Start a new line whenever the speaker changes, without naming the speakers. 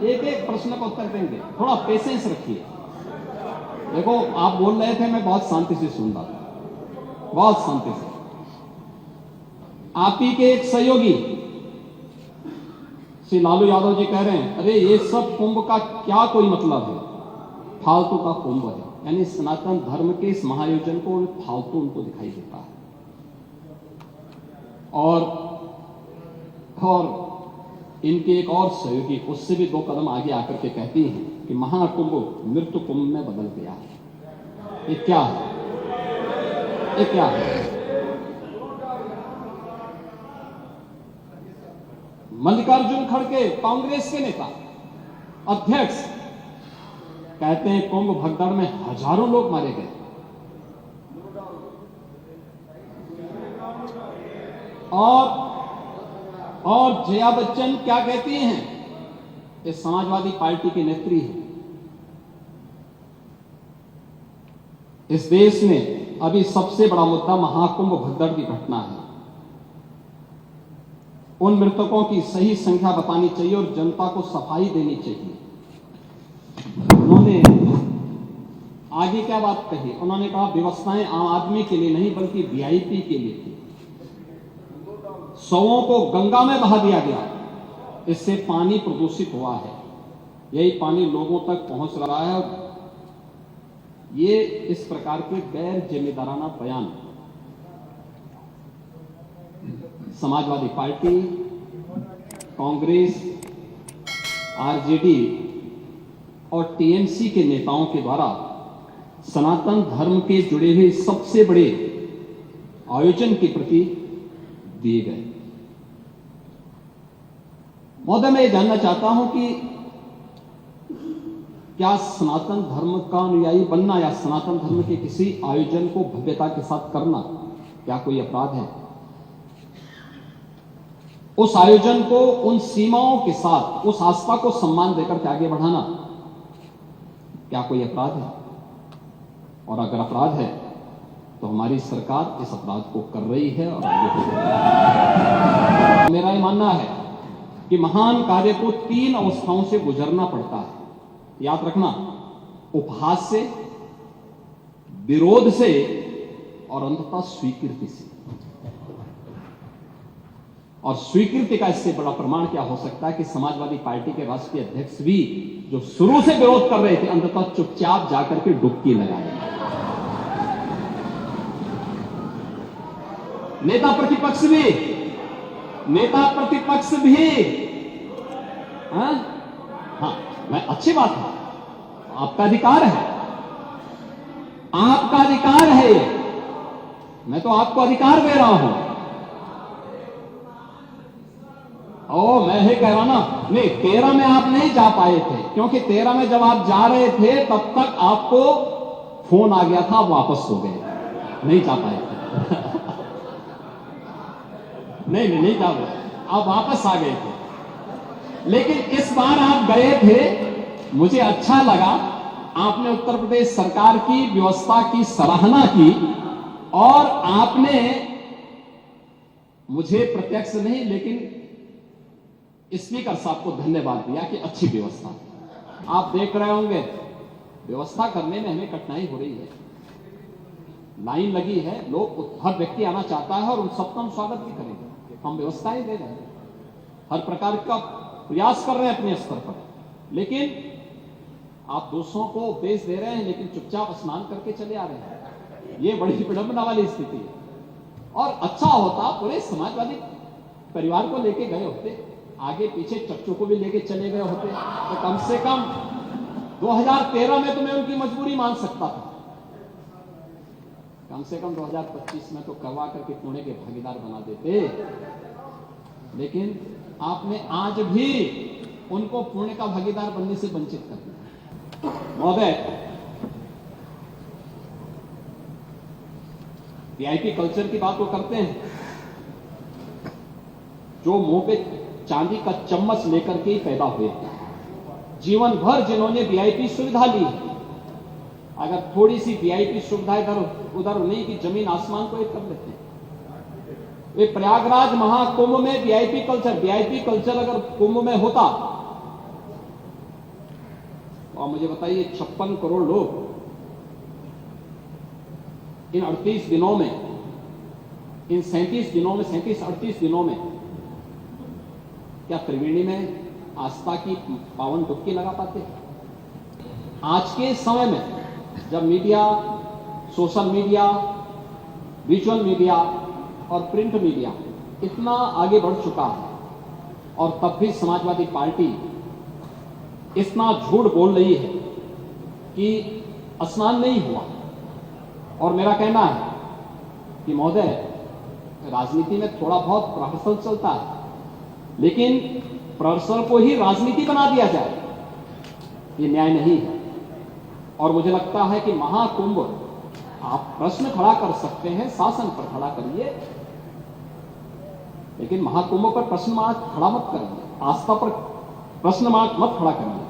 एक एक प्रश्न का उत्तर देंगे, थोड़ा पेशेंस रखिए। देखो आप बोल रहे थे, मैं बहुत शांति से सुन रहा था, बहुत शांति से। आप ही के एक सहयोगी श्री लालू यादव जी कह रहे हैं, अरे ये सब कुंभ का क्या कोई मतलब है, फालतू का कुंभ है। यानी सनातन धर्म के इस महायोजन को फालतू उनको दिखाई देता है। और इनके एक और सहयोगी उससे भी 2 कदम आगे आकर के कहती हैं कि महाकुंभ मृत्यु कुंभ में बदल गया है। ये क्या है? ये क्या है? मल्लिकार्जुन खड़गे कांग्रेस के नेता अध्यक्ष कहते हैं कुंभ भगदड़ में हजारों लोग मारे गए। और जया बच्चन क्या कहती हैं? ये समाजवादी पार्टी की नेत्री है। इस देश में अभी सबसे बड़ा मुद्दा महाकुंभ भगदड़ की घटना है। उन मृतकों की सही संख्या बतानी चाहिए और जनता को सफाई देनी चाहिए। उन्होंने आगे क्या बात कही? उन्होंने कहा व्यवस्थाएं आम आदमी के लिए नहीं बल्कि वीआईपी के लिए थी। शवों को गंगा में बहा दिया गया, इससे पानी प्रदूषित हुआ है। यही पानी लोगों तक पहुंच रहा है। ये इस प्रकार के गैर जिम्मेदाराना बयान समाजवादी पार्टी, कांग्रेस, आरजेडी और टीएमसी के नेताओं के द्वारा सनातन धर्म के जुड़े हुए सबसे बड़े आयोजन के प्रति दिए गए। महोदय, मैं ये जानना चाहता हूं कि क्या सनातन धर्म का अनुयायी बनना या सनातन धर्म के किसी आयोजन को भव्यता के साथ करना क्या कोई अपराध है? उस आयोजन को उन सीमाओं के साथ, उस आस्था को सम्मान देकर के आगे बढ़ाना क्या कोई अपराध है? और अगर अपराध है तो हमारी सरकार इस अपराध को कर रही है और आगे बढ़ रही है। मेरा यह मानना है कि महान कार्य को 3 अवस्थाओं से गुजरना पड़ता है। याद रखना, उपहास से, विरोध से और अंततः स्वीकृति से। और स्वीकृति का इससे बड़ा प्रमाण क्या हो सकता है कि समाजवादी पार्टी के राष्ट्रीय अध्यक्ष भी जो शुरू से विरोध कर रहे थे, अंततः चुपचाप जाकर के डुबकी लगाए। नेता प्रतिपक्ष भी हाँ, मैं अच्छी बात है, आपका अधिकार है, आपका अधिकार है। मैं तो आपको अधिकार दे रहा हूं। मैं ही कह रहा ना, नहीं 13 में आप नहीं जा पाए थे, क्योंकि 13 में जब आप जा रहे थे तब तक आपको फोन आ गया था, आप वापस हो गए, नहीं जा पाए थे। नहीं जा पाए, आप वापस आ गए थे। लेकिन इस बार आप गए थे, मुझे अच्छा लगा। आपने उत्तर प्रदेश सरकार की व्यवस्था की सराहना की और आपने मुझे प्रत्यक्ष नहीं लेकिन स्पीकर साहब को धन्यवाद दिया कि अच्छी व्यवस्था। आप देख रहे होंगे व्यवस्था करने में हमें कठिनाई हो रही है, लाइन लगी है, लोग, हर व्यक्ति आना चाहता है और उन सबका हम स्वागत भी करेंगे। हम व्यवस्थाएं दे रहे हैं, हर प्रकार का प्रयास कर रहे हैं अपने स्तर पर। लेकिन आप दूसरों को उपदेश दे रहे हैं लेकिन चुपचाप स्नान करके चले आ रहे हैं। ये बड़ी विडंबना वाली स्थिति है। और अच्छा होता पूरे समाजवादी परिवार को लेके गए होते, आगे पीछे चच्चों को भी लेके चले गए होते, तो कम से कम 2013 में तो मैं उनकी मजबूरी मान सकता था। कम से कम 2025 में तो करवा करके पुणे के भागीदार बना देते। लेकिन आपने आज भी उनको पुणे का भागीदार बनने से वंचित कर दिया। महोदय, वीआईपी कल्चर की बात वो करते हैं, जो मुंह पे चांदी का चम्मच लेकर के ही पैदा हुए, जीवन भर जिन्होंने वीआईपी सुविधा ली, अगर थोड़ी सी वीआईपी सुविधा इधर उधर नहीं कि जमीन आसमान को एक कर लेते हैं। वे प्रयागराज महाकुंभ में वीआईपी कल्चर अगर कुंभ में होता और मुझे बताइए 56 करोड़ लोग इन 38 दिनों में, इन 37 दिनों में, 37-38 दिनों में क्या त्रिवेणी में आस्था की पावन डुबकी लगा पाते हैं? आज के समय में जब media, social media, visual media और प्रिंट मीडिया इतना आगे बढ़ चुका है और तब भी समाजवादी पार्टी इतना झूठ बोल रही है कि स्नान नहीं हुआ। और मेरा कहना है कि महोदय, राजनीति में थोड़ा बहुत प्रहसन चलता है, लेकिन प्रहसन को ही राजनीति बना दिया जाए, ये न्याय नहीं है। और मुझे लगता है कि महाकुंभ, आप प्रश्न खड़ा कर सकते हैं, शासन पर खड़ा करिए, लेकिन महाकुंभ पर प्रश्न मार्क खड़ा मत करिए, आस्था पर प्रश्न मार्क मत खड़ा करिए।